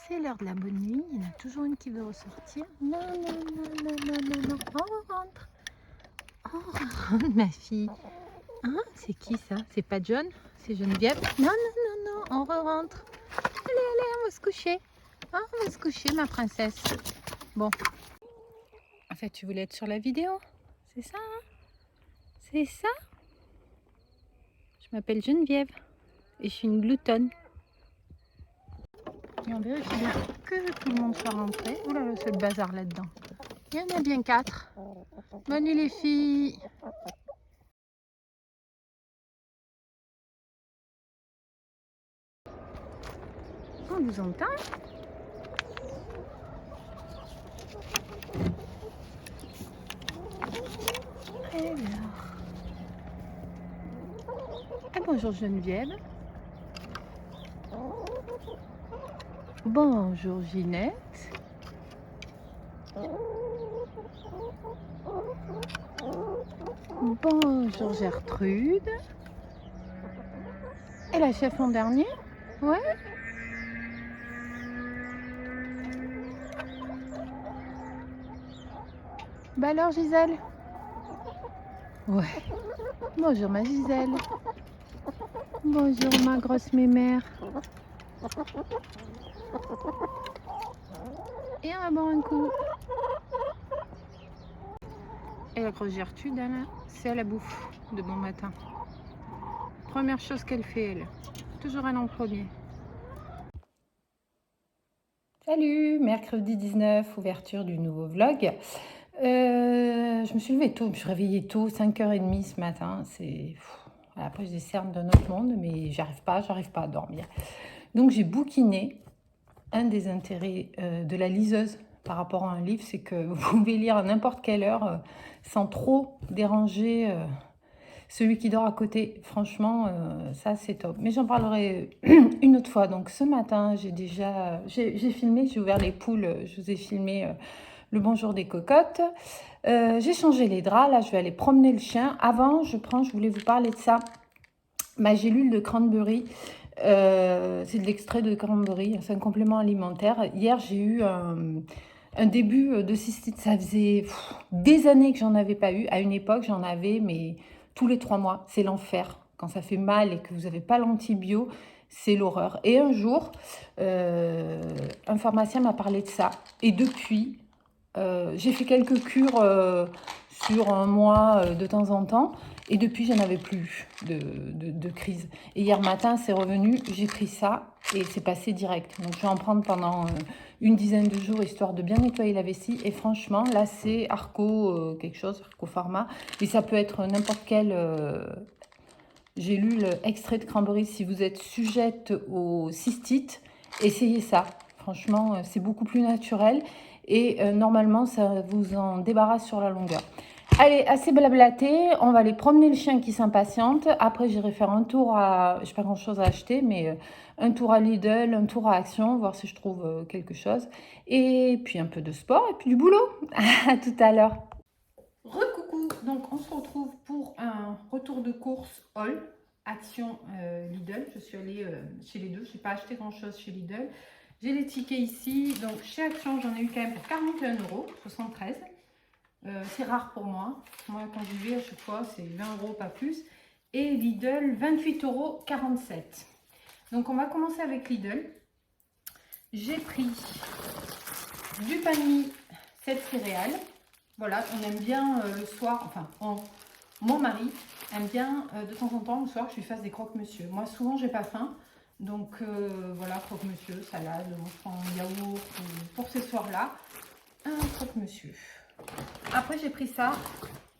C'est l'heure de la bonne nuit. Il y en a toujours une qui veut ressortir. Non, non, non, non, non, non, non. On rentre. On rentre, ma fille. Hein? C'est qui ça? C'est pas John? C'est Geneviève? Non, non, non, non. On rentre. Allez, allez, on va se coucher. Hein, on va se coucher, ma princesse. Bon. En fait, tu voulais être sur la vidéo? C'est ça, hein? C'est ça? Je m'appelle Geneviève. Et je suis une gloutonne. Et on vérifie bien que tout le monde soit rentré. Ouh là là, c'est le bazar là-dedans. Il y en a bien 4. Bonne nuit les filles. On vous entend? Alors. Ah, bonjour Geneviève. Bonjour Ginette. Bonjour Gertrude. Et la chef en dernier? Ouais. Bah alors Gisèle? Ouais. Bonjour ma Gisèle. Bonjour ma grosse mémère. Et on va boire un coup. Et la grosse Gertrude, elle, c'est à la bouffe de bon matin. Première chose qu'elle fait, elle. Toujours elle en premier. Salut, mercredi 19, ouverture du nouveau vlog. Je me suis levée tôt, je me suis réveillée tôt, 5h30 ce matin. Après, j'ai des cernes d'un autre monde, mais j'arrive pas à dormir. Donc, j'ai bouquiné. Un des intérêts de la liseuse par rapport à un livre, c'est que vous pouvez lire à n'importe quelle heure sans trop déranger celui qui dort à côté. Franchement, ça c'est top. Mais j'en parlerai une autre fois. Donc ce matin, j'ai filmé, j'ai ouvert les poules, je vous ai filmé le bonjour des cocottes. J'ai changé les draps, là je vais aller promener le chien. Avant, je voulais vous parler de ça. Ma gélule de cranberry, c'est de l'extrait de cranberry, c'est un complément alimentaire. Hier, j'ai eu un début de cystite. Ça faisait des années que j'en avais pas eu. À une époque, j'en avais, mais tous les 3 mois. C'est l'enfer. Quand ça fait mal et que vous n'avez pas l'antibio, c'est l'horreur. Et un jour, un pharmacien m'a parlé de ça. Et depuis, j'ai fait quelques cures sur un mois de temps en temps. Et depuis, je n'avais plus de crise. Et hier matin, c'est revenu, j'ai pris ça et c'est passé direct. Donc, je vais en prendre pendant une dizaine de jours, histoire de bien nettoyer la vessie. Et franchement, là, c'est Arco quelque chose, Arco Pharma. Mais ça peut être n'importe quelle gélule extrait de cranberry. Si vous êtes sujette au cystite, essayez ça. Franchement, c'est beaucoup plus naturel. Et normalement, ça vous en débarrasse sur la longueur. Allez, assez blablaté, on va aller promener le chien qui s'impatiente. Après, j'irai faire un tour à... Je n'ai pas grand-chose à acheter, mais un tour à Lidl, un tour à Action, voir si je trouve quelque chose. Et puis un peu de sport et puis du boulot. À tout à l'heure. Recoucou, donc on se retrouve pour un retour de course haul, Action Lidl. Je suis allée chez les deux, je n'ai pas acheté grand-chose chez Lidl. J'ai les tickets ici, donc chez Action, j'en ai eu quand même pour 41,73 €. C'est rare pour moi. Moi, quand j'y vais, à chaque fois, c'est 20 €, pas plus. Et Lidl, 28,47 €. Donc, on va commencer avec Lidl. J'ai pris du pain de mie 7 céréales. Voilà, on aime bien le soir, enfin, mon mari aime bien de temps en temps, le soir, que je lui fasse des croque-monsieur. Moi, souvent, j'ai pas faim. Donc, voilà, croque-monsieur, salade, on prend un yaourt pour ces soirs-là. Un croque-monsieur. Après, j'ai pris ça,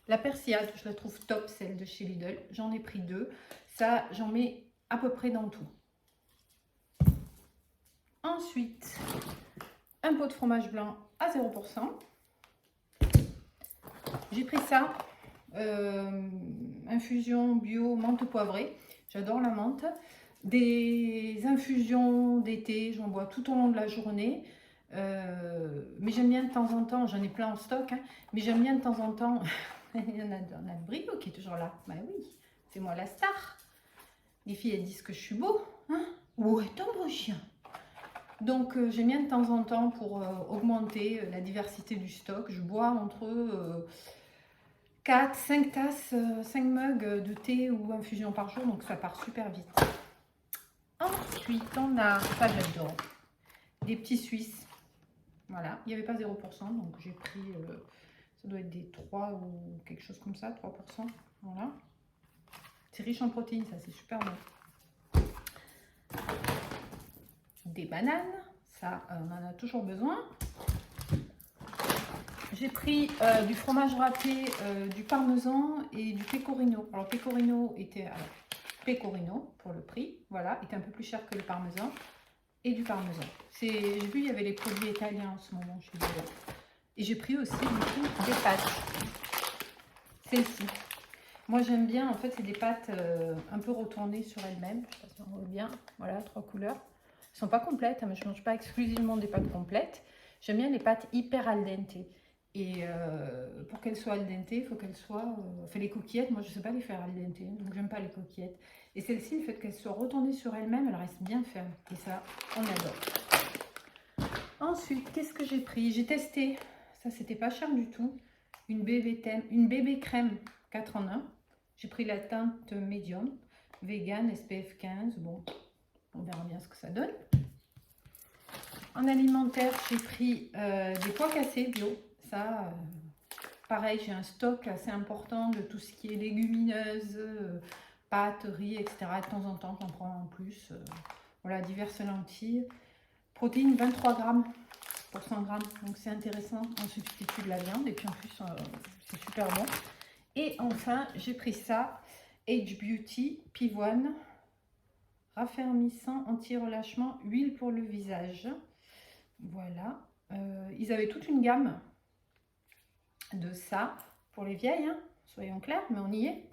la persillade, je la trouve top, celle de chez Lidl. J'en ai pris 2. Ça, j'en mets à peu près dans tout. Ensuite, un pot de fromage blanc à 0%. J'ai pris ça, infusion bio menthe poivrée. J'adore la menthe. Des infusions d'été, j'en bois tout au long de la journée. Mais j'aime bien de temps en temps, j'en ai plein en stock, hein, mais j'aime bien de temps en temps, il y en a le Brio qui est toujours là. Bah oui, c'est moi la star. Les filles, elles disent que je suis beau. Hein? Où est ton beau chien? Donc j'aime bien de temps en temps pour augmenter la diversité du stock. Je bois entre 4, 5 tasses, 5 mugs de thé ou infusion par jour, donc ça part super vite. Ensuite, on a, ça j'adore, des petits Suisses. Voilà, il n'y avait pas 0%, donc j'ai pris, ça doit être des 3 ou quelque chose comme ça, 3%. Voilà. C'est riche en protéines, ça c'est super bon. Des bananes, ça on en a toujours besoin. J'ai pris du fromage râpé, du parmesan et du pecorino. Alors pecorino était pecorino pour le prix, voilà, était un peu plus cher que le parmesan. Et du parmesan. J'ai vu il y avait les produits italiens en ce moment chez eux. Et j'ai pris aussi du coup des pâtes. Celles-ci. Moi j'aime bien, en fait c'est des pâtes un peu retournées sur elles-mêmes. Je sais pas si on voit bien. Voilà, 3 couleurs. Elles ne sont pas complètes, hein, mais je ne mange pas exclusivement des pâtes complètes. J'aime bien les pâtes hyper al dente. Et pour qu'elles soient al dente, il faut qu'elles soient... Enfin les coquillettes, moi je ne sais pas les faire al dente, donc j'aime pas les coquillettes. Et celle-ci, le fait qu'elle soit retournée sur elle-même, elle reste bien ferme. Et ça, on adore. Ensuite, qu'est-ce que j'ai pris? J'ai testé, ça c'était pas cher du tout, une bébé crème 4 en 1. J'ai pris la teinte médium, vegan, SPF 15. Bon, on verra bien ce que ça donne. En alimentaire, j'ai pris des pois cassés bio. Ça, pareil, j'ai un stock assez important de tout ce qui est légumineuses, pâtes, riz, etc. De temps en temps, j'en prends en plus. Voilà, diverses lentilles. Protéines, 23 grammes pour 100 grammes. Donc c'est intéressant en substitut de la viande. Et puis en plus, c'est super bon. Et enfin, j'ai pris ça. Age Beauty, pivoine, raffermissant, anti-relâchement, huile pour le visage. Voilà. Ils avaient toute une gamme de ça pour les vieilles, hein, soyons clairs, mais on y est.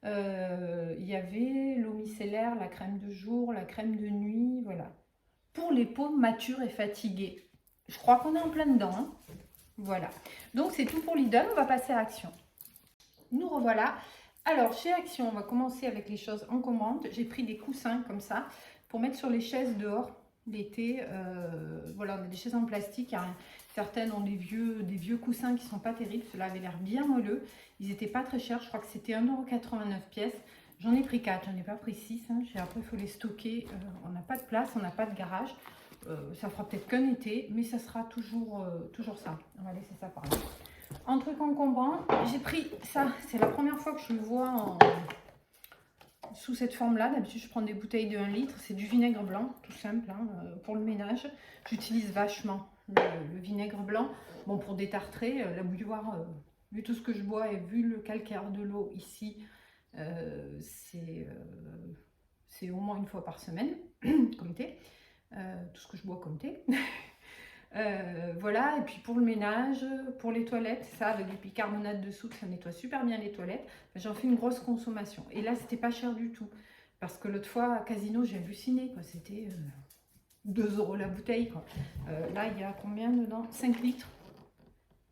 Il y avait l'eau micellaire, la crème de jour, la crème de nuit, voilà. Pour les peaux matures et fatiguées. Je crois qu'on est en plein dedans, hein. Voilà. Donc c'est tout pour Lidl, on va passer à Action. Nous revoilà. Alors chez Action, on va commencer avec les choses en commande. J'ai pris des coussins comme ça pour mettre sur les chaises dehors l'été. Voilà, on a des chaises en plastique, hein. Certaines ont des vieux coussins qui sont pas terribles. Ceux-là avaient l'air bien moelleux. Ils n'étaient pas très chers. Je crois que c'était 1,89 € pièce. J'en ai pris 4. J'en ai pas pris 6. Hein. Après, il faut les stocker. On n'a pas de place. On n'a pas de garage. Ça fera peut-être qu'un été. Mais ça sera toujours ça. On va laisser ça par là. En truc encombrant, j'ai pris ça. C'est la première fois que je le vois sous cette forme-là. D'habitude, je prends des bouteilles de 1 litre. C'est du vinaigre blanc, tout simple, hein, pour le ménage. J'utilise vachement le vinaigre blanc. Bon, pour détartrer, la bouilloire, vu tout ce que je bois et vu le calcaire de l'eau ici, c'est au moins 1 fois par semaine, comme thé. Tout ce que je bois comme thé. Voilà, et puis pour le ménage, pour les toilettes, ça avec du bicarbonate de soude, ça nettoie super bien les toilettes. J'en fais une grosse consommation. Et là, c'était pas cher du tout. Parce que l'autre fois, à Casino, j'ai halluciné, quoi. C'était 2 € la bouteille, quoi. Là, il y a combien dedans? 5 litres.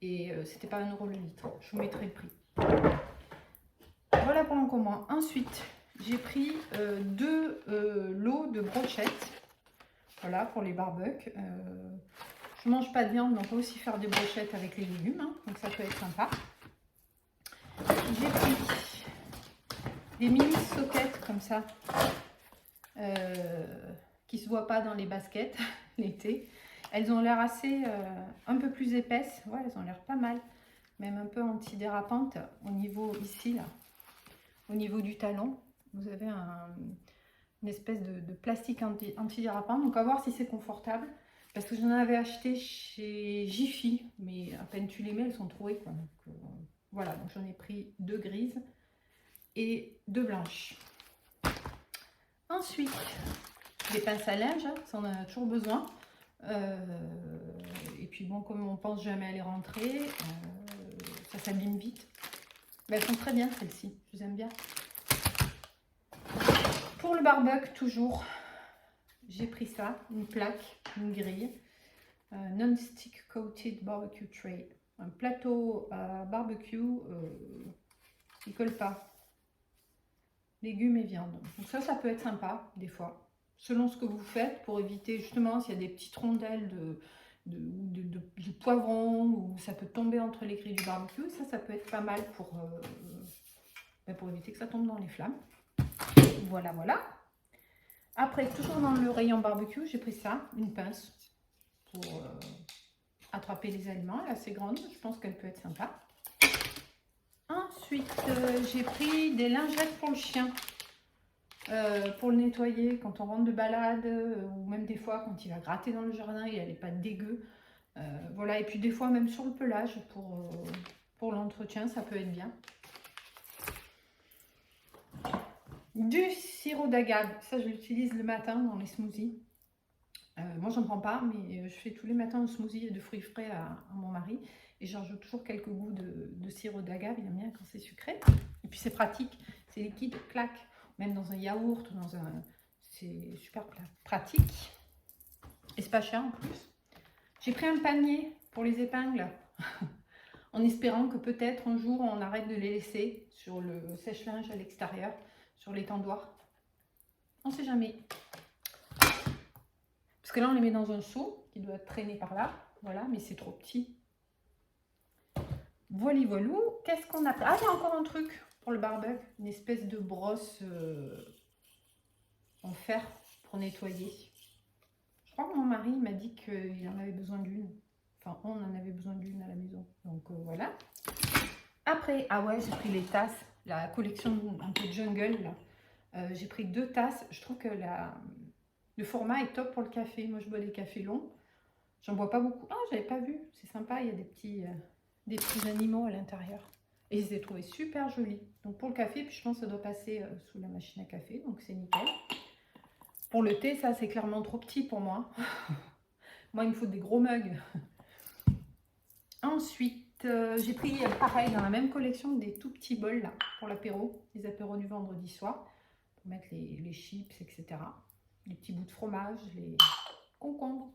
Et c'était pas 1 € le litre. Je vous mettrai le prix. Voilà pour l'encombrant. Ensuite, j'ai pris 2 lots de brochettes. Voilà, pour les barbecues. Je ne mange pas de viande, donc on peut aussi faire des brochettes avec les légumes, hein, donc ça peut être sympa. J'ai pris des mini sockets comme ça, qui ne se voient pas dans les baskets l'été. Elles ont l'air assez, un peu plus épaisses, ouais, elles ont l'air pas mal, même un peu antidérapantes au niveau ici, là, au niveau du talon. Vous avez une espèce de plastique antidérapant, donc à voir si c'est confortable. Parce que j'en avais acheté chez Jiffy, mais à peine tu les mets, elles sont trouées, quoi. Donc, voilà, donc j'en ai pris 2 grises et 2 blanches. Ensuite, des pinces à linge, hein, ça on en a toujours besoin. Et puis bon, comme on pense jamais à les rentrer, ça s'abîme vite. Mais elles sont très bien celles-ci, je les aime bien. Pour le barbecue, toujours, j'ai pris ça, une plaque, une grille. Non-stick coated barbecue tray. Un plateau à barbecue qui colle pas. Légumes et viande. Donc ça peut être sympa des fois. selon ce que vous faites, pour éviter justement s'il y a des petites rondelles de poivron, ou ça peut tomber entre les grilles du barbecue. Ça peut être pas mal pour éviter que ça tombe dans les flammes. Voilà, voilà. Après, toujours dans le rayon barbecue, j'ai pris ça, une pince pour attraper les aliments. Elle est assez grande, je pense qu'elle peut être sympa. Ensuite, j'ai pris des lingettes pour le chien, pour le nettoyer quand on rentre de balade, ou même des fois quand il va gratter dans le jardin et elle n'est pas dégueu. Voilà, et puis des fois même sur le pelage pour l'entretien, ça peut être bien. Du sirop d'agave, ça je l'utilise le matin dans les smoothies. Moi j'en prends pas, mais je fais tous les matins un smoothie de fruits frais à mon mari. Et j'en rajoute toujours quelques goûts de sirop d'agave, il aime bien quand c'est sucré. Et puis c'est pratique, c'est liquide, claque. Même dans un yaourt, c'est super pratique. Et c'est pas cher en plus. J'ai pris un panier pour les épingles, en espérant que peut-être un jour on arrête de les laisser sur le sèche-linge à l'extérieur, sur l'étendoir. On ne sait jamais. Parce que là on les met dans un seau qui doit traîner par là. Voilà, mais c'est trop petit. Voilà, voilou. Qu'est-ce qu'on a pris? Ah, il y a encore un truc pour le barbecue. Une espèce de brosse en fer pour nettoyer. Je crois que mon mari m'a dit qu'il en avait besoin d'une. Enfin, on en avait besoin d'une à la maison. Donc voilà. Après, ah ouais, j'ai pris les tasses. La collection un peu jungle, là. J'ai pris 2 tasses. Je trouve que le format est top pour le café. Moi, je bois des cafés longs. J'en bois pas beaucoup. Ah, j'avais pas vu. C'est sympa, il y a des petits animaux à l'intérieur. Et je les ai trouvés super jolis. Donc pour le café, puis je pense que ça doit passer sous la machine à café. Donc c'est nickel. Pour le thé, ça c'est clairement trop petit pour moi. Moi, il me faut des gros mugs. Ensuite, j'ai pris pareil dans la même collection des tout petits bols là, pour l'apéro. Les apéros du vendredi soir. Pour mettre les chips, etc. Les petits bouts de fromage, les concombres.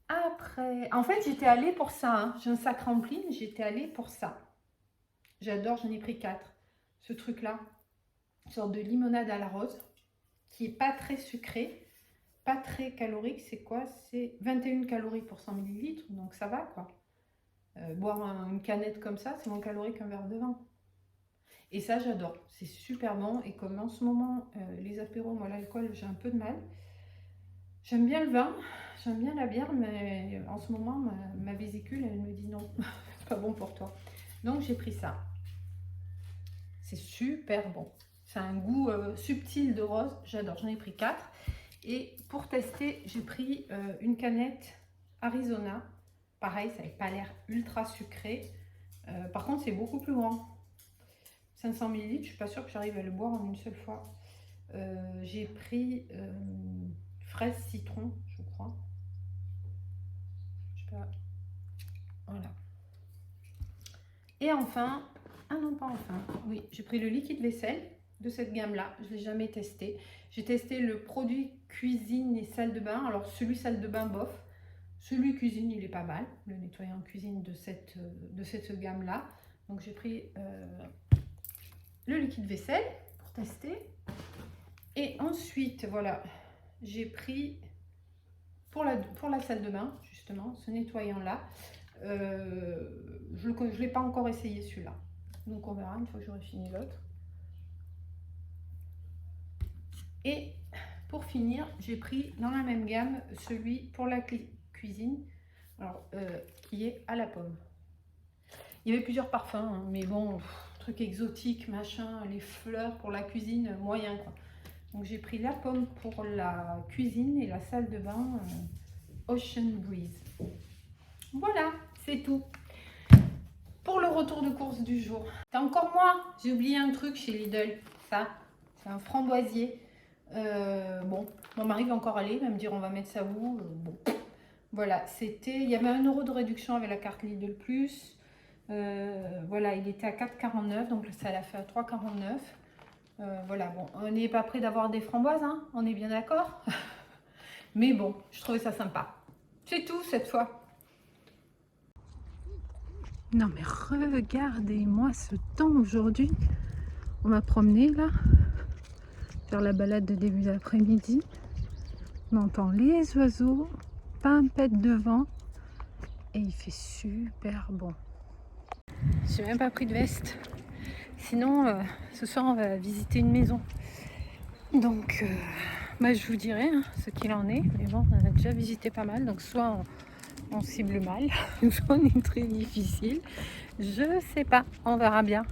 Après, en fait, j'étais allée pour ça. Hein. J'ai un sac rempli, mais j'étais allée pour ça. J'adore, j'en ai pris 4. Ce truc-là, une sorte de limonade à la rose, qui est pas très sucré, pas très calorique. C'est quoi? C'est 21 calories pour 100 ml, donc ça va quoi. Boire une canette comme ça, c'est moins calorique qu'un verre de vin. Et ça, j'adore. C'est super bon. Et comme en ce moment, les apéros, moi, l'alcool, j'ai un peu de mal. J'aime bien le vin, j'aime bien la bière, mais en ce moment, ma vésicule, elle me dit non, c'est pas bon pour toi. Donc, j'ai pris ça. C'est super bon. C'est un goût subtil de rose, j'adore. J'en ai pris 4. Et pour tester, j'ai pris une canette Arizona. Pareil, ça n'avait pas l'air ultra sucré. Par contre, c'est beaucoup plus grand. 500 ml, je ne suis pas sûre que j'arrive à le boire en une seule fois. J'ai pris... fraise citron, je crois. Je sais pas. Voilà. Et enfin, ah non pas enfin, oui, j'ai pris le liquide vaisselle de cette gamme-là. Je ne l'ai jamais testé. J'ai testé le produit cuisine et salle de bain. Alors celui salle de bain, bof. Celui cuisine, il est pas mal. Le nettoyant cuisine de cette gamme-là. Donc j'ai pris le liquide vaisselle pour tester. Et ensuite, voilà, j'ai pris... Pour la salle de bain, justement, ce nettoyant-là, je ne l'ai pas encore essayé celui-là. Donc on verra une fois que j'aurai fini l'autre. Et pour finir, j'ai pris dans la même gamme celui pour la cuisine, alors, qui est à la pomme. Il y avait plusieurs parfums, hein, mais bon, truc exotique, machin, les fleurs pour la cuisine, moyen quoi. Donc j'ai pris la pomme pour la cuisine et la salle de bain Ocean Breeze. Voilà, c'est tout. Pour le retour de course du jour. C'est encore moi, j'ai oublié un truc chez Lidl. Ça, c'est un framboisier. Bon, mon mari va encore aller, il va me dire on va mettre ça où. Bon, voilà, c'était, il y avait 1 € de réduction avec la carte Lidl Plus. Voilà, il était à 4,49, donc ça l'a fait à 3,49. Voilà, bon, on n'est pas prêt d'avoir des framboises, hein, on est bien d'accord. Mais bon, je trouvais ça sympa. C'est tout cette fois. Non mais regardez-moi ce temps aujourd'hui. On va promener là. faire la balade de début d'après-midi. On entend les oiseaux, pas un pet de vent et il fait super bon. J'ai même pas pris de veste. Sinon, ce soir, on va visiter une maison. Donc, je vous dirai ce qu'il en est. Mais bon, on a déjà visité pas mal. Donc, soit on cible mal, soit on est très difficile. Je sais pas, on verra bien.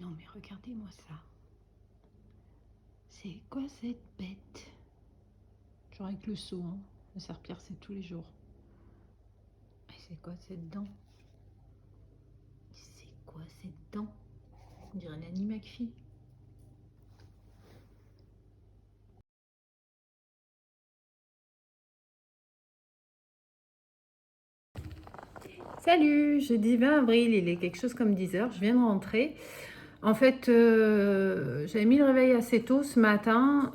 Non, mais regardez-moi ça. C'est quoi cette bête? Genre avec le seau, hein. Le serpillère, c'est tous les jours. Et c'est quoi cette dent? C'est quoi cette dent? On dirait Nanny McPhee. Salut, jeudi 20 avril, il est quelque chose comme 10h, je viens de rentrer. En fait, j'avais mis le réveil assez tôt ce matin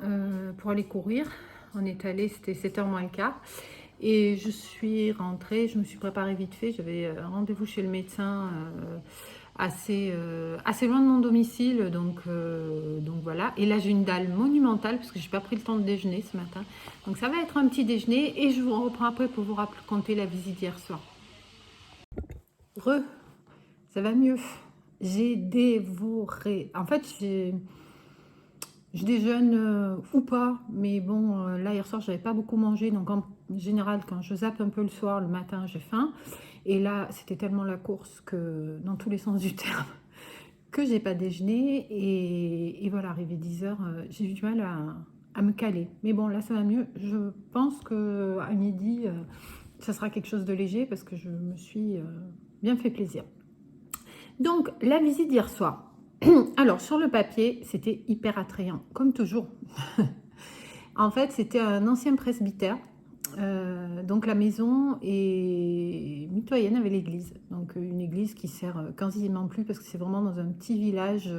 pour aller courir. On est allé, c'était 7h moins le quart. Et je suis rentrée, je me suis préparée vite fait. J'avais rendez-vous chez le médecin assez loin de mon domicile. Donc voilà. Et là, j'ai une dalle monumentale parce que je n'ai pas pris le temps de déjeuner ce matin. Donc ça va être un petit déjeuner et je vous reprends après pour vous raconter la visite hier soir. Ça va mieux. J'ai dévoré. En fait, je déjeune ou pas, mais bon, là hier soir, j'avais pas beaucoup mangé, donc en général, quand je zappe un peu le soir, le matin, j'ai faim. Et là, c'était tellement la course que, dans tous les sens du terme, que j'ai pas déjeuné. Et voilà, arrivé 10h, j'ai eu du mal à me caler. Mais bon, là, ça va mieux. Je pense que à midi, ça sera quelque chose de léger parce que je me suis bien fait plaisir. Donc, la visite d'hier soir. Alors, sur le papier, c'était hyper attrayant, comme toujours. En fait, c'était un ancien presbytère. Donc, la maison est mitoyenne avec l'église. Donc, une église qui sert quasiment plus parce que c'est vraiment dans un petit village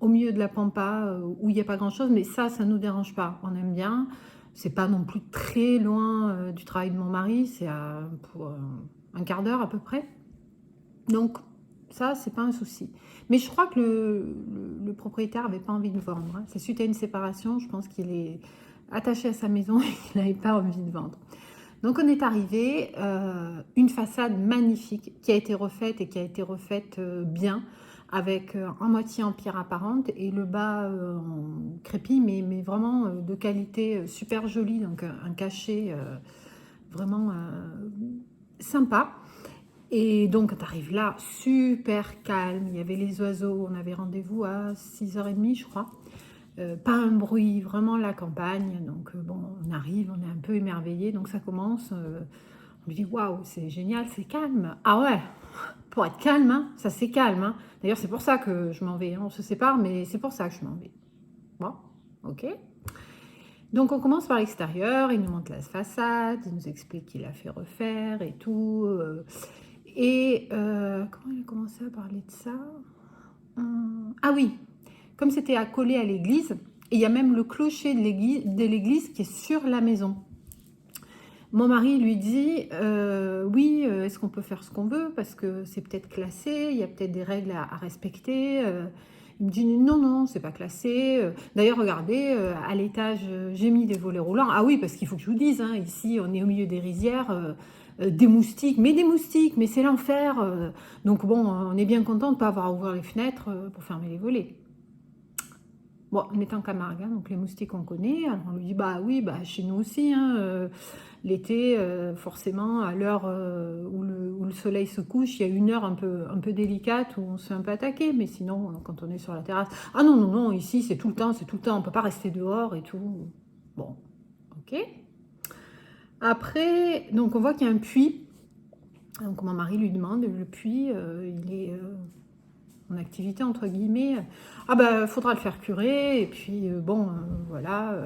au milieu de la pampa où il n'y a pas grand-chose. Mais ça ne nous dérange pas. On aime bien. C'est pas non plus très loin du travail de mon mari. C'est pour un quart d'heure à peu près. Donc, ça, c'est pas un souci. Mais je crois que le propriétaire avait pas envie de vendre. Hein. C'est suite à une séparation, je pense qu'il est attaché à sa maison et qu'il n'avait pas envie de vendre. Donc, on est arrivé, une façade magnifique qui a été refaite et qui a été refaite bien, avec en moitié en pierre apparente et le bas en crépi, mais vraiment de qualité super jolie, donc un cachet vraiment sympa. Et donc, tu arrives là, super calme. Il y avait les oiseaux. On avait rendez-vous à 6h30, je crois. Pas un bruit, vraiment la campagne. Donc, bon, on arrive, on est un peu émerveillés. Donc, ça commence. On lui dit, waouh, c'est génial, c'est calme. Ah ouais, pour être calme, hein, ça c'est calme. Hein. D'ailleurs, c'est pour ça que je m'en vais. Hein. On se sépare, mais c'est pour ça que je m'en vais. Bon, ok. Donc, on commence par l'extérieur. Il nous montre la façade. Il nous explique qu'il a fait refaire et tout. Et comment il a commencé à parler de ça? Ah oui, comme c'était accolé à l'église, et il y a même le clocher de l'église qui est sur la maison. Mon mari lui dit oui, est-ce qu'on peut faire ce qu'on veut parce que c'est peut-être classé, il y a peut-être des règles à respecter. Il me dit non, non, c'est pas classé. D'ailleurs, regardez, à l'étage, j'ai mis des volets roulants. Ah oui, parce qu'il faut que je vous dise, hein, ici, on est au milieu des rizières. Des moustiques, mais c'est l'enfer. Donc bon, on est bien content de ne pas avoir à ouvrir les fenêtres pour fermer les volets. Bon, on est en Camargue, hein, donc les moustiques on connaît. Alors on lui dit bah oui, bah chez nous aussi. Hein, l'été, forcément, à l'heure où le soleil se couche, il y a une heure un peu délicate où on se fait un peu attaquer. Mais sinon, quand on est sur la terrasse, ah non, non, non, ici c'est tout le temps, on peut pas rester dehors et tout. Bon, ok. Après, donc on voit qu'il y a un puits. Donc mon mari lui demande, le puits, il est en activité entre guillemets. Ah ben, faudra le faire curer. Et puis bon, voilà.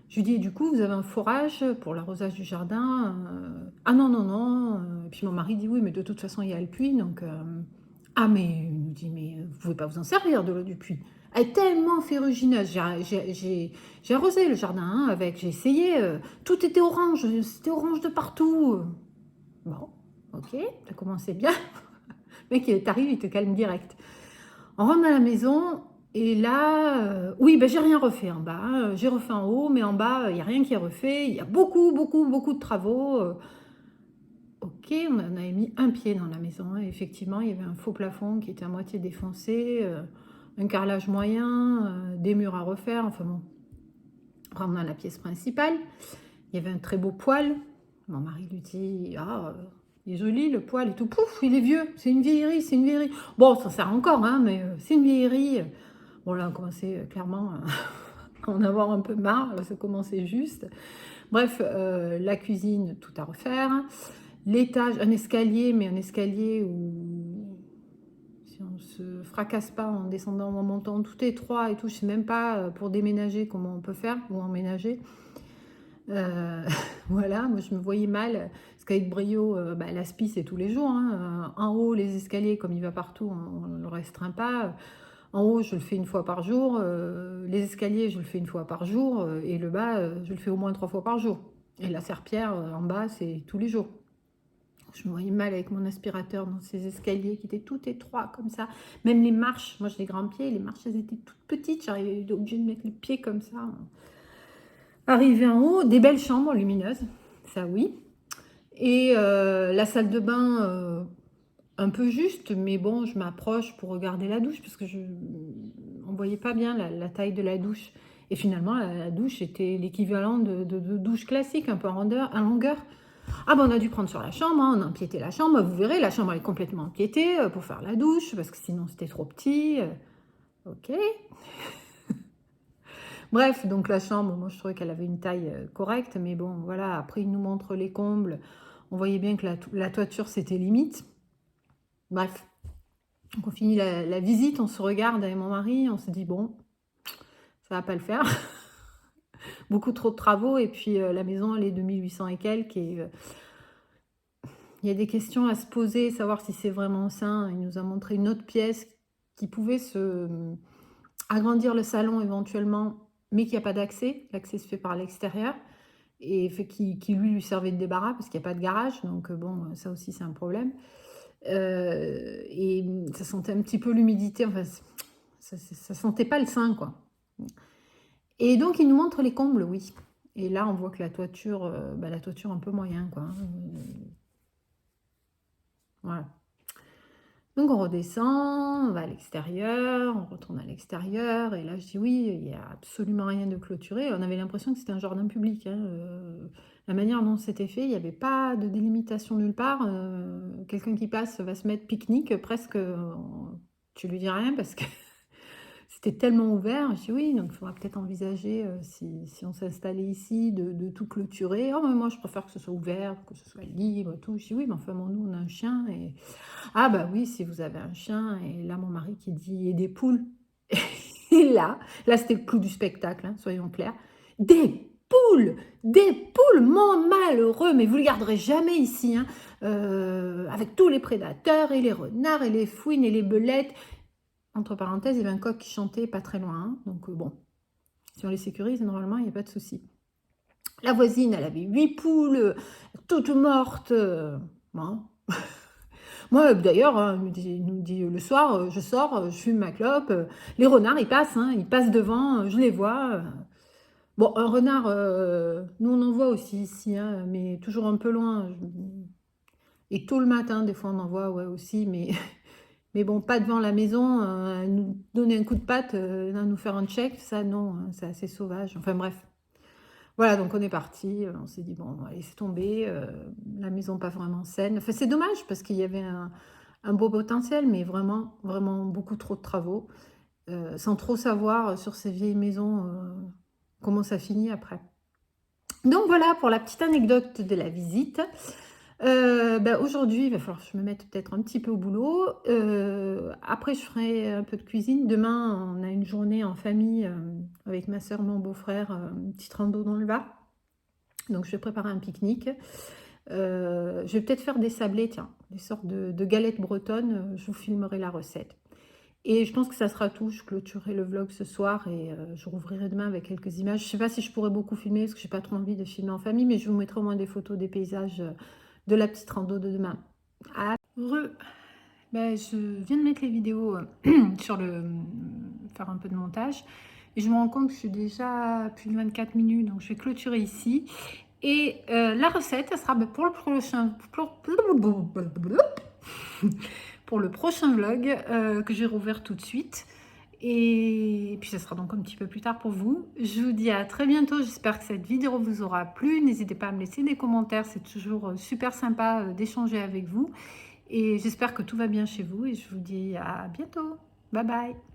Je lui dis, du coup, vous avez un forage pour l'arrosage du jardin? Ah non, non, non. Et puis mon mari dit, oui, mais de toute façon, il y a le puits. Donc, ah, mais il nous dit, mais vous pouvez pas vous en servir de l'eau du puits. Elle est tellement ferrugineuse. J'ai arrosé le jardin hein, avec, j'ai essayé. Tout était orange, c'était orange de partout. Bon, ok, ça commençait bien. Le mec, il t'arrive, il te calme direct. On rentre dans la maison Et là, oui, ben, j'ai rien refait en bas, hein. J'ai refait en haut, mais en bas, il n'y a rien qui est refait. Il y a beaucoup, beaucoup, beaucoup de travaux. Ok, on en avait mis un pied dans la maison, hein. Effectivement, il y avait un faux plafond qui était à moitié défoncé, un carrelage moyen, des murs à refaire. Enfin bon, rentre dans la pièce principale. Il y avait un très beau poêle. Mon mari lui dit: «Ah, il est joli le poêle et tout». Pouf, il est vieux, c'est une vieillerie, c'est une vieillerie. Bon, ça sert encore, hein, mais c'est une vieillerie. Bon, là, on commençait clairement à en avoir un peu marre, là, ça commençait juste. Bref, la cuisine, tout à refaire. L'étage, un escalier, mais un escalier où si on se fracasse pas en descendant ou en montant, tout est étroit et tout. Je sais même pas pour déménager comment on peut faire ou emménager. Voilà, moi je me voyais mal, parce qu'avec Brio, bah, l'aspi c'est tous les jours, hein. En haut, les escaliers, comme il va partout, on ne le restreint pas. En haut, je le fais une fois par jour. Les escaliers, je le fais une fois par jour. Et le bas, je le fais au moins 3 fois par jour. Et la serpillière, en bas, c'est tous les jours. Je me voyais mal avec mon aspirateur dans ces escaliers qui étaient tout étroits comme ça. Même les marches, moi j'ai des grands pieds, les marches elles étaient toutes petites. J'arrivais obligée de mettre les pieds comme ça. Arrivé en haut, des belles chambres lumineuses, ça oui. Et la salle de bain, un peu juste, mais bon, je m'approche pour regarder la douche parce que on voyait pas bien la taille de la douche. Et finalement, la douche était l'équivalent de douche classique, un peu en longueur. Ah ben on a dû prendre sur la chambre, hein, on a empiété la chambre. Vous verrez, la chambre elle est complètement empiétée pour faire la douche parce que sinon c'était trop petit. Ok. Bref, donc la chambre, moi je trouvais qu'elle avait une taille correcte, mais bon, voilà, après il nous montre les combles, on voyait bien que la toiture c'était limite. Bref, donc on finit la visite, on se regarde avec mon mari, on se dit bon, ça va pas le faire, beaucoup trop de travaux, et puis la maison elle est de 1800 et quelques, et il y a des questions à se poser, savoir si c'est vraiment sain. Il nous a montré une autre pièce qui pouvait agrandir le salon éventuellement, mais qui n'y a pas d'accès, l'accès se fait par l'extérieur. Et fait qui lui servait de débarras parce qu'il y a pas de garage, donc bon, ça aussi c'est un problème. Et ça sentait un petit peu l'humidité, enfin ça sentait pas le sein, quoi. Et donc il nous montre les combles, oui. Et là on voit que la toiture un peu moyen, quoi, hein, voilà. Donc on redescend, on va à l'extérieur, on retourne à l'extérieur, et là je dis oui, il n'y a absolument rien de clôturé. On avait l'impression que c'était un jardin public, hein, la manière dont c'était fait, il n'y avait pas de délimitation nulle part. Quelqu'un qui passe va se mettre pique-nique, presque, tu lui dis rien parce que c'était tellement ouvert. Je dis oui, donc il faudra peut-être envisager, si on s'installait ici, de tout clôturer. Oh, mais moi je préfère que ce soit ouvert, que ce soit libre, et tout. Je dis oui, mais enfin bon, nous on a un chien et ah bah oui, si vous avez un chien. Et là, mon mari qui dit: «Et des poules?» Et là, c'était le clou du spectacle, hein, soyons clairs. Des poules! Des poules! Mon malheureux, mais vous ne le garderez jamais ici, hein, avec tous les prédateurs et les renards et les fouines et les belettes. Entre parenthèses, il y avait un coq qui chantait pas très loin, hein, donc bon, si on les sécurise, normalement, il n'y a pas de souci. La voisine, elle avait 8 poules, toutes mortes, bon. Moi, d'ailleurs, hein, il nous dit le soir, je sors, je fume ma clope, les renards, ils passent, hein, ils passent devant, je les vois. Bon, un renard, nous on en voit aussi ici, hein, mais toujours un peu loin. Et tôt le matin, des fois on en voit, ouais, aussi, mais, mais bon, pas devant la maison, nous donner un coup de patte, nous faire un check, ça non, hein, c'est assez sauvage. Enfin bref. Voilà, donc on est parti, on s'est dit: «Bon, allez, c'est tombé, la maison pas vraiment saine». Enfin, c'est dommage parce qu'il y avait un beau potentiel, mais vraiment, vraiment beaucoup trop de travaux, sans trop savoir, sur ces vieilles maisons, comment ça finit après. Donc voilà pour la petite anecdote de la visite. Bah, aujourd'hui, il va falloir que je me mette peut-être un petit peu au boulot. Après je ferai un peu de cuisine. Demain, on a une journée en famille, avec ma sœur, mon beau-frère, une petite rando dans le Var. Donc je vais préparer un pique-nique. Je vais peut-être faire des sablés, tiens, des sortes de galettes bretonnes, je vous filmerai la recette. Et je pense que ça sera tout, je clôturerai le vlog ce soir et je rouvrirai demain avec quelques images. Je ne sais pas si je pourrais beaucoup filmer parce que j'ai pas trop envie de filmer en famille, mais je vous mettrai au moins des photos des paysages, de la petite rando de demain. Ben, je viens de mettre les vidéos sur le faire un peu de montage. Et je me rends compte que je suis déjà à plus de 24 minutes, donc je vais clôturer ici. Et la recette, ça sera pour le prochain... pour le prochain vlog que j'ai rouvert tout de suite. Et puis, ça sera donc un petit peu plus tard pour vous. Je vous dis à très bientôt. J'espère que cette vidéo vous aura plu. N'hésitez pas à me laisser des commentaires. C'est toujours super sympa d'échanger avec vous. Et j'espère que tout va bien chez vous. Et je vous dis à bientôt. Bye bye.